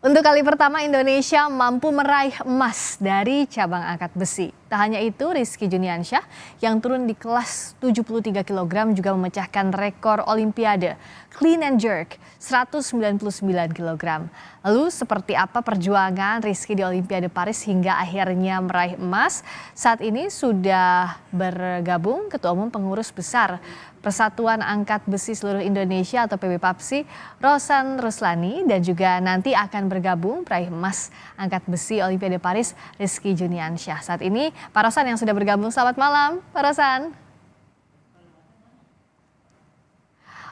Untuk kali pertama Indonesia mampu meraih emas dari cabang angkat besi. Tak hanya itu, Rizky Juniansyah yang turun di kelas 73 kg juga memecahkan rekor Olimpiade clean and jerk 199 kg. Lalu seperti apa perjuangan Rizky di Olimpiade Paris hingga akhirnya meraih emas? Saat ini sudah bergabung Ketua Umum Pengurus Besar Persatuan Angkat Besi Seluruh Indonesia atau PBPAPSI, Rosan Ruslani, dan juga nanti akan bergabung peraih emas angkat besi Olimpiade Paris, Rizky Juniansyah. Saat ini Pak Rosan yang sudah bergabung, selamat malam Pak Rosan.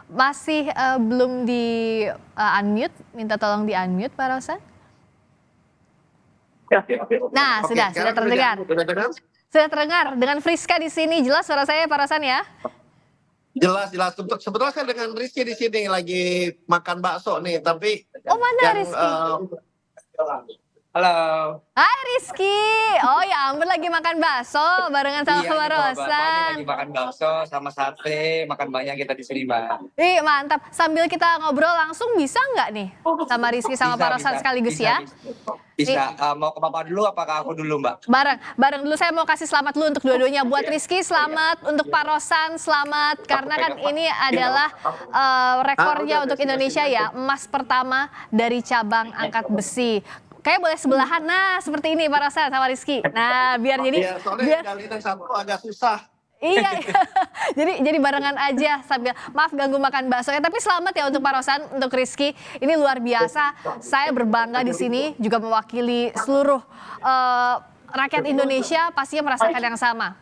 Masih belum di unmute, minta tolong di unmute Pak Rosan. Nah, sudah terdengar. Sudah terdengar dengan Friska di sini, jelas suara saya Pak Rosan ya? Jelas. Sebetulnya saya dengan Rizky di sini lagi makan bakso nih, tapi mana Rizky? Halo. Hai Rizky. Oh ya ampun, lagi makan bakso barengan sama Pak Rosan. Lagi makan bakso sama sate, makan banyak kita di sini, Mbak. Ih mantap. Sambil kita ngobrol langsung bisa nggak nih sama Rizky sama Pak Rosan sekaligus ya? Bisa. Mau ke Papa dulu apakah aku dulu, Mbak? Bareng dulu, saya mau kasih selamat dulu untuk dua-duanya. Buat Rizky selamat, untuk Pak Rosan selamat. Karena kan ini adalah rekornya untuk Indonesia ya. Emas pertama dari cabang angkat besi. Kayak boleh sebelahan, nah seperti ini Pak Rosan sama Rizky. Nah biar jadi... soalnya dari satu agak susah. Iya, jadi barengan aja sambil maaf ganggu makan bakso ya. Tapi selamat ya untuk Pak Rosan, untuk Rizky. Ini luar biasa. Saya berbangga di sini juga mewakili seluruh rakyat Indonesia pastinya merasakan yang sama.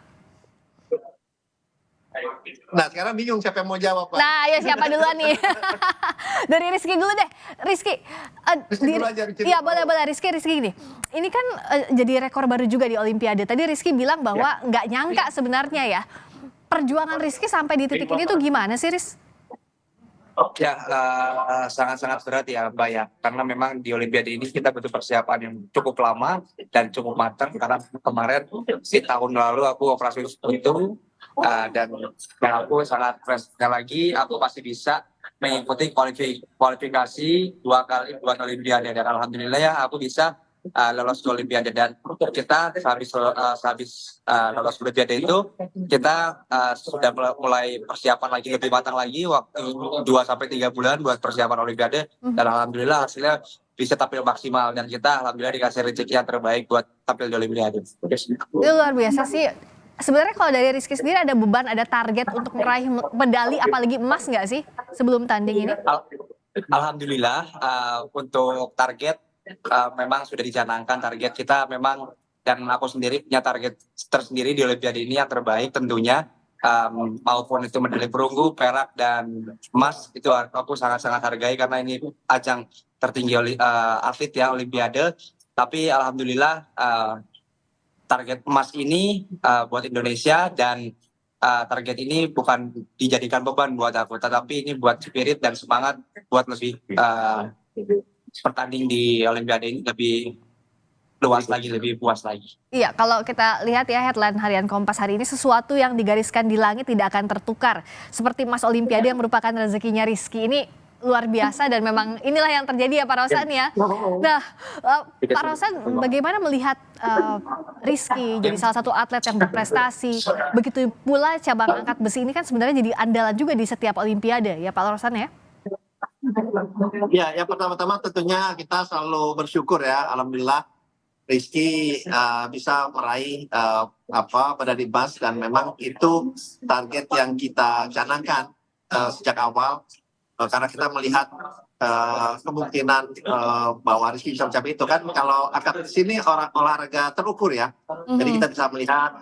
Nah sekarang bingung siapa yang mau jawab, Pak. Nah ya siapa duluan nih? Dari Rizky dulu deh. Rizky dulu aja, iya boleh Rizky gini. Ini kan jadi rekor baru juga di Olimpiade. Tadi Rizky bilang bahwa nggak nyangka sebenarnya ya. Perjuangan Rizky sampai di titik ini tuh gimana sih, Riz? Ya, sangat-sangat berat ya, Mbak ya. Karena memang di Olimpiade ini kita butuh persiapan yang cukup lama dan cukup matang. Karena kemarin di tahun lalu aku operasi jantung dan aku sangat fresh. Sekali lagi aku pasti bisa mengikuti kualifikasi dua kali buat Olimpiade, dan alhamdulillah ya aku bisa lolos ke Olimpiade. Dan kita sehabis lolos Olimpiade itu kita sudah mulai persiapan lagi lebih matang lagi, waktu 2-3 bulan buat persiapan Olimpiade, dan alhamdulillah hasilnya bisa tampil maksimal, dan kita alhamdulillah dikasih rezeki yang terbaik buat tampil di Olimpiade. Itu luar biasa sih. Sebenarnya kalau dari Rizky sendiri ada beban, ada target untuk meraih medali apalagi emas nggak sih sebelum tanding ini? Alhamdulillah untuk target memang sudah dicanangkan target kita memang, dan aku sendiri punya target tersendiri di Olimpiade ini yang terbaik tentunya, maupun itu medali perunggu, perak dan emas, itu aku sangat-sangat hargai karena ini ajang tertinggi atlet ya Olimpiade. Tapi alhamdulillah target emas ini buat Indonesia, dan target ini bukan dijadikan beban buat aku, tetapi ini buat spirit dan semangat buat lebih bertanding di Olimpiade ini lebih luas lagi, lebih puas lagi. Iya, kalau kita lihat ya headline harian Kompas hari ini, sesuatu yang digariskan di langit tidak akan tertukar. Seperti emas Olimpiade yang merupakan rezekinya Rizky ini luar biasa, dan memang inilah yang terjadi ya Pak Rosan ya. Nah, Pak Rosan bagaimana melihat Rizky jadi salah satu atlet yang berprestasi, begitu pula cabang angkat besi ini kan sebenarnya jadi andalan juga di setiap Olimpiade ya Pak Rosan ya? Ya, yang pertama-tama tentunya kita selalu bersyukur ya, alhamdulillah Rizky bisa meraih medali emas, dan memang itu target yang kita canangkan sejak awal. Karena kita melihat kemungkinan bahwa Rizky bisa mencapai itu kan, kalau angkat besi ini olahraga terukur ya. Jadi kita bisa melihat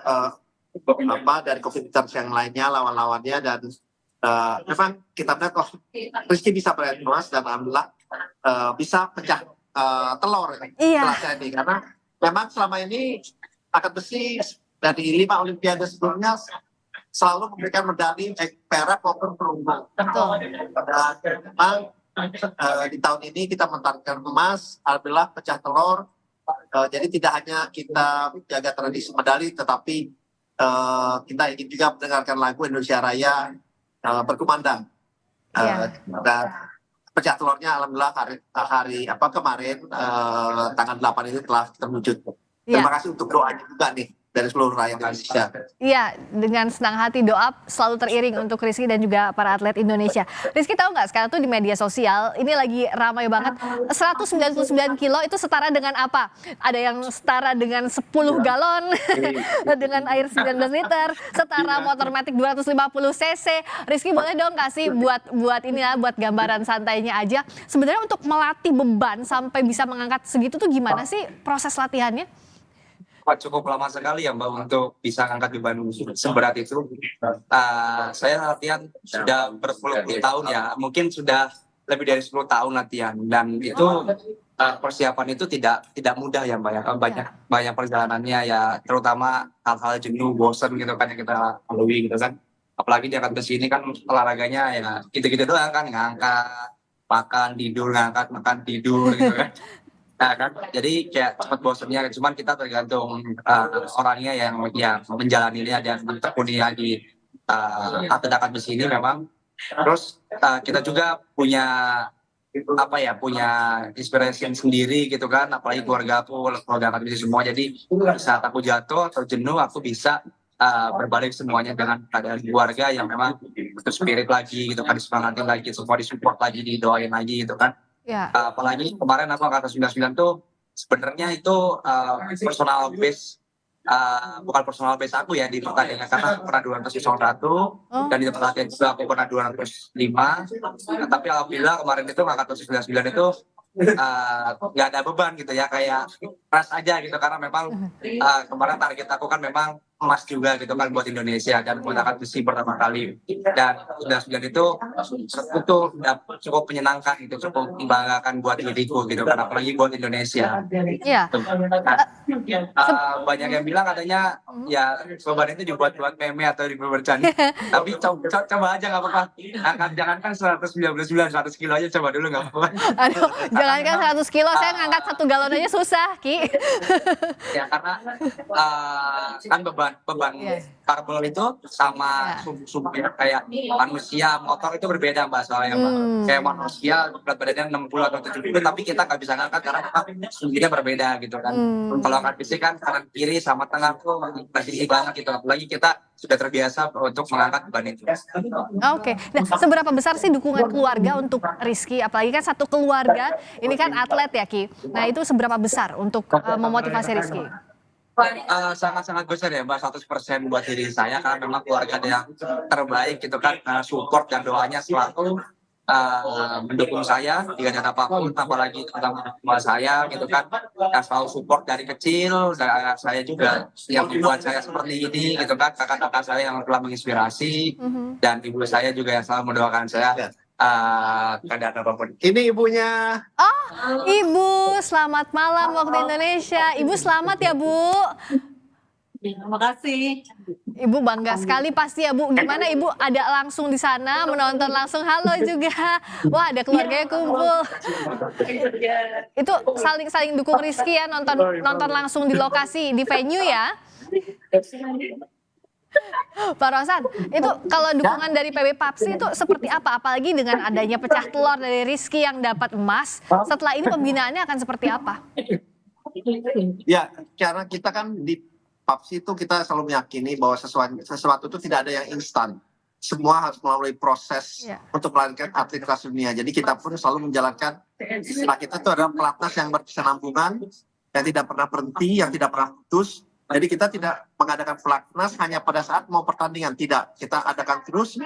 dari kompetitor yang lainnya, lawan-lawannya, dan memang kita melihat Rizky bisa meraih emas, dan alhamdulillah bisa pecah telur setelah ini. Karena memang selama ini angkat besi dari 5 Olimpiade sebelumnya selalu memberikan medali perak maupun perunggu. Memang di tahun ini kita mentargetkan emas, alhamdulillah pecah telur. Jadi tidak hanya kita jaga tradisi medali, tetapi kita ingin juga mendengarkan lagu Indonesia Raya berkumandang. Dan pecah telurnya alhamdulillah kemarin tanggal 8 itu telah terwujud. Iya. Terima kasih untuk doanya juga nih dari seluruh rakyat Indonesia. Iya, dengan senang hati doa selalu teriring untuk Rizky dan juga para atlet Indonesia. Rizky tahu nggak sekarang tuh di media sosial ini lagi ramai banget. 199 kilo itu setara dengan apa? Ada yang setara dengan 10 galon, dengan air 19 liter, setara motor matic 250 cc. Rizky boleh dong kasih buat ini ya, buat gambaran santainya aja. Sebenarnya untuk melatih beban sampai bisa mengangkat segitu tuh gimana sih proses latihannya? Cukup lama sekali ya Mbak untuk bisa angkat beban seberat itu. Saya latihan sudah berpuluh-puluh tahun ya, mungkin sudah lebih dari 10 tahun latihan, dan itu persiapan itu tidak mudah ya Mbak ya. Banyak perjalanannya ya, terutama hal-hal jenuh, bosan gitu kan yang kita lalui gitu kan. Apalagi di angkat besi ini kan olahraganya ya gitu-gitu doang kan, ngangkat, makan, tidur, ngangkat, makan, tidur gitu kan. Nah kan, jadi kayak cepat bosannya, cuman kita tergantung orangnya yang menjalaninya dan mentekuninya di atlet angkat besi ini memang. Terus kita juga punya inspirasi sendiri gitu kan, apalagi keluarga angkat besi semua. Jadi saat aku jatuh atau jenuh, aku bisa berbalik semuanya dengan keadaan keluarga yang memang untuk spirit lagi gitu kan, disemangatin lagi, semua disupport lagi, didoain lagi gitu kan. Ya. Apalagi kemarin aku angkat 99 tuh sebenarnya itu personal base, bukan personal base aku ya di pertandingan, karena aku pernah 201 dan di tempat latihan juga aku pernah 205. Tapi alhamdulillah kemarin itu angkat 99 itu nggak ada beban gitu ya, kayak ras aja gitu, karena memang kemarin target aku kan memang emas juga gitu kan buat Indonesia dan buat angkat besi pertama kali, dan 99 itu cukup menyenangkan gitu, cukup membanggakan buat diriku gitu kan, apalagi buat Indonesia. Iya. Banyak yang bilang katanya ya beban itu dibuat meme atau dibuat bercanda, tapi coba aja nggak apa-apa, jangankan 199, 100 kilo aja coba dulu nggak apa-apa. Aduh, jangankan 100 kilo, saya ngangkat 1 galon aja susah, Ki. Ya karena kan beban karbon itu sama sumber kayak manusia, motor itu berbeda Mbak soalnya Mbak. Kayak manusia berat badannya 60 atau 70, tapi kita nggak bisa ngangkat karena sumbernya berbeda gitu kan. Kalau angkat besi kan kanan kiri sama tengah tuh masih banget gitu, apalagi kita sudah terbiasa untuk mengangkat beban itu. Oke. Nah, seberapa besar sih dukungan keluarga untuk Rizky? Apalagi kan satu keluarga, ini kan atlet ya Ki. Nah itu seberapa besar untuk memotivasi Rizky? Sangat-sangat besar ya Mbak, 100% buat diri saya, karena memang keluarga yang terbaik gitu kan, support dan doanya selalu mendukung saya dengan apapun, apalagi tentang saya gitu kan, yang selalu support dari kecil. Dan saya juga yang membuat saya seperti ini gitu kan, kakak-kakak saya yang telah menginspirasi, dan ibu saya juga yang selalu mendoakan saya keadaan apapun. Ini ibunya. Oh, Ibu, selamat malam waktu Indonesia. Ibu selamat ya Bu. Terima kasih. Ibu bangga sekali pasti ya Bu. Gimana Ibu ada langsung di sana menonton langsung? Halo juga. Wah, ada keluarganya kumpul. Itu saling dukung Rizky ya, nonton langsung di lokasi, di venue ya. Pak Rosan, itu kalau dukungan dari PB Papsi itu seperti apa? Apalagi dengan adanya pecah telur dari Rizky yang dapat emas, setelah ini pembinaannya akan seperti apa? Ya, karena kita kan di Papsi itu kita selalu meyakini bahwa sesuatu itu tidak ada yang instan. Semua harus melalui proses untuk melahirkan atlet kelas dunia. Jadi kita pun selalu menjalankan, istilah kita itu adalah pelatnas yang berkesinambungan, yang tidak pernah berhenti, yang tidak pernah putus. Jadi kita tidak mengadakan pelatnas hanya pada saat mau pertandingan, tidak. Kita adakan terus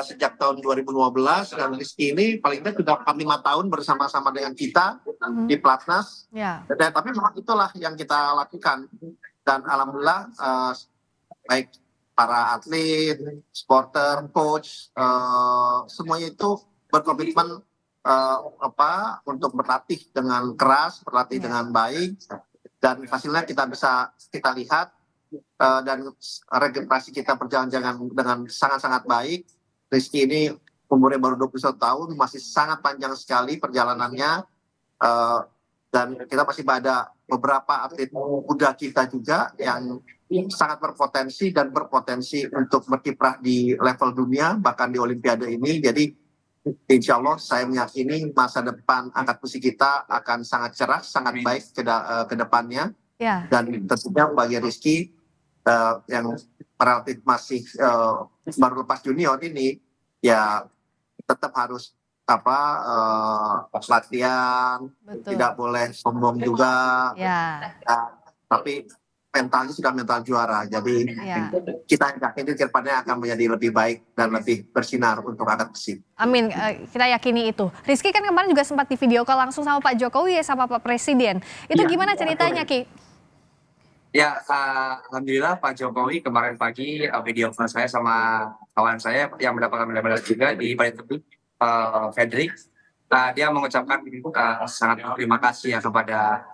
sejak tahun 2015, dan Rizky ini paling tidak sudah 5 tahun bersama-sama dengan kita di pelatnas. Tapi memang itulah yang kita lakukan. Dan alhamdulillah baik para atlet, supporter, coach, semuanya itu berkomitmen untuk berlatih dengan keras, berlatih dengan baik. Dan hasilnya kita lihat, dan regenerasi kita berjalan dengan sangat-sangat baik. Rizky ini umurnya baru 21 tahun, masih sangat panjang sekali perjalanannya, dan kita masih ada beberapa atlet muda kita juga yang sangat berpotensi untuk berkiprah di level dunia, bahkan di Olimpiade ini. Jadi insya Allah saya meyakini masa depan angkat besi kita akan sangat cerah, sangat baik ke depannya. Ya, Dan tentunya bagi Rizky yang relatif masih baru lepas junior ini, ya tetap harus latihan, betul. tidak boleh sombong juga. Ya, Tapi mentalnya sudah mental juara, jadi ya. kita yakin ke depannya akan menjadi lebih baik dan lebih bersinar untuk angkat besi. Amin, kita yakini itu. Rizky kan kemarin juga sempat di video call langsung sama Pak Jokowi ya, sama Pak Presiden. Itu Iya, gimana ceritanya, Ki? Ya, alhamdulillah Pak Jokowi kemarin pagi video call saya sama kawan saya yang mendapatkan medali juga di Parit Tebing, Fredrik. Dia mengucapkan sangat terima kasih ya kepada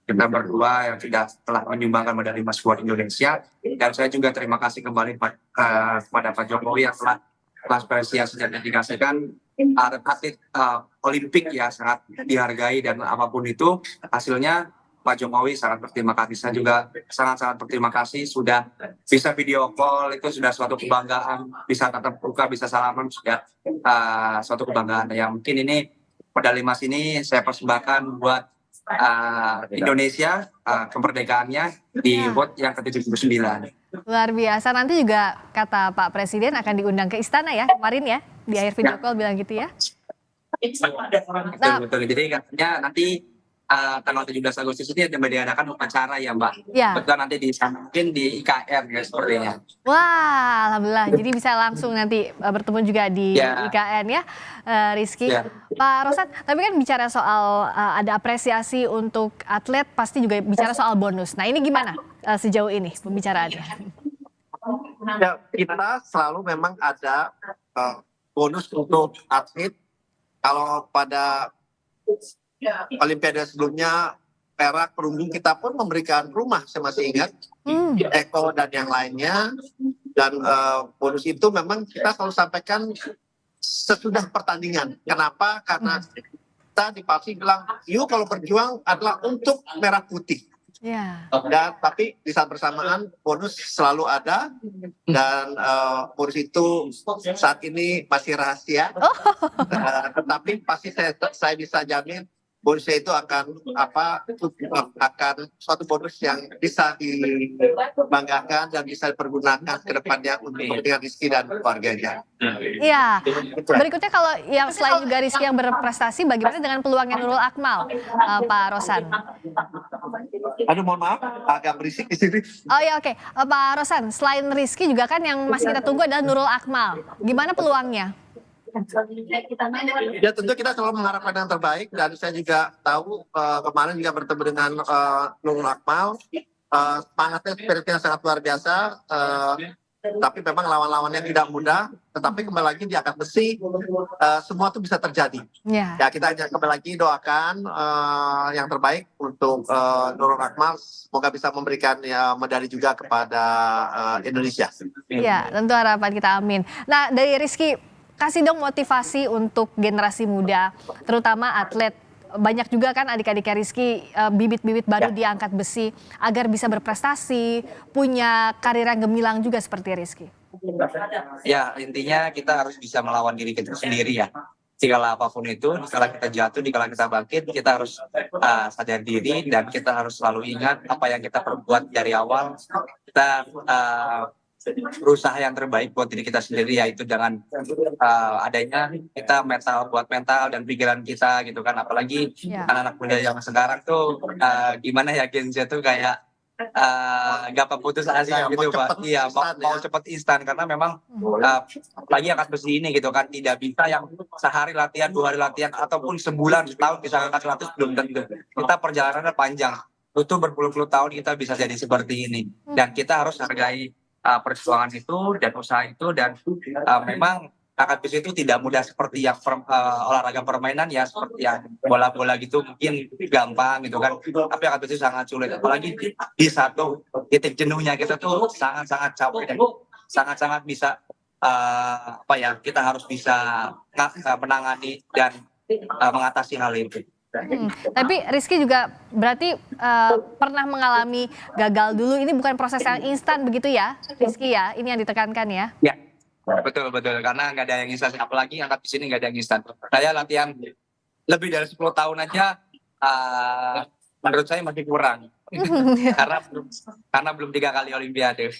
kita berdua yang telah menyumbangkan medali emas buat Indonesia, dan saya juga terima kasih kembali kepada Pak Jokowi yang telah apresiasi dan dedikasikan atlet Olimpik ya, sangat dihargai, dan apapun itu hasilnya Pak Jokowi sangat berterima kasih. Saya juga sangat-sangat berterima kasih sudah bisa video call, itu sudah suatu kebanggaan, bisa tatap muka, bisa salaman, sudah suatu kebanggaan. Ya mungkin ini medali emas ini saya persembahkan buat Indonesia, kemerdekaannya di Ya. WOT yang ke-79. Luar biasa, nanti juga kata Pak Presiden akan diundang ke istana ya, kemarin ya, di akhir video call bilang gitu ya. Betul. Jadi katanya nanti tanggal 17 Agustus ini ada diadakan upacara ya Mbak. Ya. Betul, nanti di mungkin di IKN ya sepertinya. Wah, alhamdulillah. Jadi bisa langsung nanti bertemu juga di Ya. IKN ya, Rizky. Ya. Pak Rosan, tapi kan bicara soal ada apresiasi untuk atlet, pasti juga bicara soal bonus. Nah ini gimana sejauh ini pembicaraannya? Ya, kita selalu memang ada bonus untuk atlet. Kalau pada Olimpiade sebelumnya perak, perunggu, kita pun memberikan rumah, saya masih ingat, Eko dan yang lainnya. Dan bonus itu memang kita selalu sampaikan sesudah pertandingan. Kenapa? Karena kita di PALSI bilang, yuk kalau berjuang adalah untuk merah putih. Ya. Dan tapi di saat bersamaan bonus selalu ada, dan bonus itu saat ini masih rahasia. Tetapi pasti saya bisa jamin bonusnya itu akan suatu bonus yang bisa dibanggakan dan bisa dipergunakan ke depannya untuk kepentingan Rizky dan keluarganya. Iya. Berikutnya kalau yang selain juga Rizky yang berprestasi, bagaimana dengan peluangnya Nurul Akmal, Pak Rosan? Aduh, mohon maaf, agak berisik di sini. Oh ya, oke. Pak Rosan, selain Rizky juga kan yang masih kita tunggu adalah Nurul Akmal. Gimana peluangnya? Ya tentu kita selalu mengharapkan yang terbaik, dan saya juga tahu kemarin juga bertemu dengan Nurul Akmal, semangatnya, spiritnya sangat luar biasa. Tapi memang lawan-lawannya tidak mudah. Tetapi kembali lagi di angkat besi semua itu bisa terjadi. Ya. Ya kita hanya kembali lagi doakan yang terbaik untuk Nurul Akmal. Semoga bisa memberikan medali juga kepada Indonesia. Ya, tentu harapan kita, amin. Nah, dari Rizky, kasih dong motivasi untuk generasi muda, terutama atlet. Banyak juga kan adik-adiknya Rizky, bibit-bibit baru di angkat besi, agar bisa berprestasi, punya karir yang gemilang juga seperti Rizky. Ya, intinya kita harus bisa melawan diri kita sendiri ya. Dikala apapun itu, dikala kita jatuh, dikala kita bangkit, kita harus sadar diri, dan kita harus selalu ingat apa yang kita perbuat dari awal. Kita berusaha yang terbaik buat diri kita sendiri, yaitu dengan adanya kita buat mental dan pikiran kita gitu kan. Apalagi anak-anak muda yang sekarang tuh gimana ya, Gen Z tuh kayak gampang putus asa gitu Pak. Iya, mau cepet instan, karena memang lagi angkat besi ini gitu kan, tidak bisa yang sehari latihan, 2 hari latihan, ataupun sebulan, setahun bisa angkat 100, belum tentu. Kita perjalanannya panjang, butuh berpuluh-puluh tahun kita bisa jadi seperti ini, dan kita harus hargai perjuangan itu dan usaha itu. Dan memang angkat besi itu tidak mudah seperti yang olahraga permainan ya, seperti yang bola-bola gitu mungkin gampang gitu kan, tapi angkat besi sangat sulit, apalagi di satu titik jenuhnya kita tuh sangat-sangat capek, dan sangat-sangat bisa kita harus bisa menangani dan mengatasi hal itu. Tapi Rizky juga berarti pernah mengalami gagal dulu. Ini bukan proses yang instan begitu ya, Rizky ya? Ini yang ditekankan ya? Betul betul, karena nggak ada yang instan, apalagi angkat besi ini nggak ada yang instan. Saya latihan lebih dari 10 tahun aja, menurut saya masih kurang. karena belum 3 kali Olimpiade.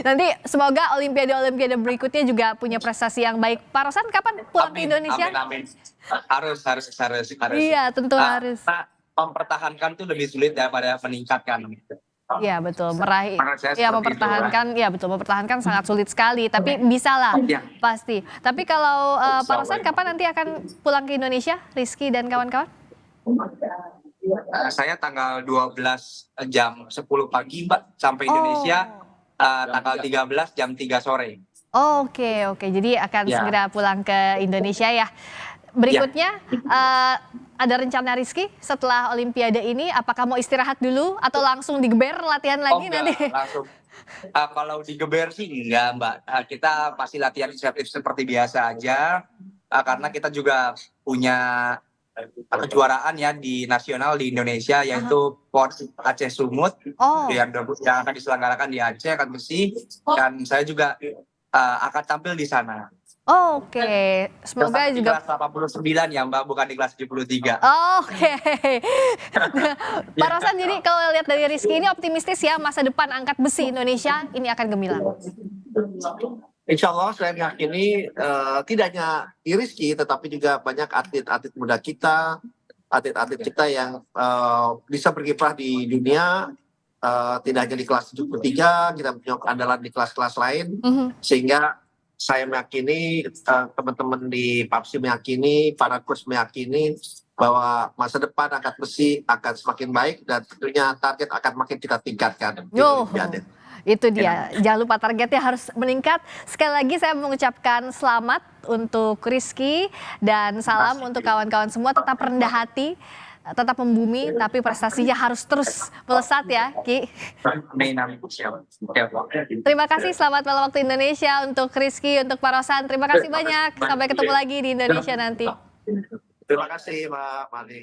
Nanti semoga Olimpiade berikutnya juga punya prestasi yang baik. Pak Rosan kapan pulang ke Indonesia? Amin. Harus. Iya, tentu harus. Nah, mempertahankan tuh lebih sulit daripada meningkatkan. Iya betul, meraih, Menurut saya ya seperti mempertahankan, ya betul mempertahankan sangat sulit sekali. Tapi bisa lah, Iya. pasti. Tapi kalau Pak Rosan kapan nanti akan pulang ke Indonesia, Rizky dan kawan-kawan? Saya tanggal 12 jam 10 pagi Mbak sampai Indonesia, tanggal 13 jam 3 sore. Oke, jadi akan Ya. segera pulang ke Indonesia ya. Berikutnya ada rencana Rizky setelah Olimpiade ini, apakah mau istirahat dulu atau langsung digeber latihan lagi Enggak, nanti? langsung. Kalau digeber sih enggak Mbak. Kita pasti latihan seperti biasa aja, karena kita juga punya kejuaraan ya di nasional di Indonesia, yaitu PON Aceh Sumut Oh, yang akan diselenggarakan di Aceh, akan besi, dan saya juga akan tampil di sana. oke. Semoga Di juga. kelas 89 ya Mbak, bukan di kelas 73. Oke. Pak Rosan, jadi kalau lihat dari Rizky ini optimistis ya, masa depan angkat besi Indonesia ini akan gemilang. Insya Allah saya meyakini tidak hanya Rizky tetapi juga banyak atlet-atlet muda kita, atlet-atlet kita yang bisa berkiprah di dunia, tidak hanya di kelas 73, kita punya andalan di kelas-kelas lain, sehingga saya meyakini, teman-teman di PAPSI meyakini, para coach meyakini bahwa masa depan angkat besi akan semakin baik dan tentunya target akan makin kita tingkatkan di Yo, Olimpiade. itu dia. Jangan lupa targetnya harus meningkat. Sekali lagi saya mengucapkan selamat untuk Rizky dan salam untuk kawan-kawan semua. Tetap rendah hati, tetap membumi, tapi prestasinya harus terus melesat ya, Ki. Terima kasih, selamat malam waktu Indonesia untuk Rizky, untuk Pak Rosan. Terima kasih banyak. Sampai ketemu lagi di Indonesia nanti. Terima kasih Mbak Mali.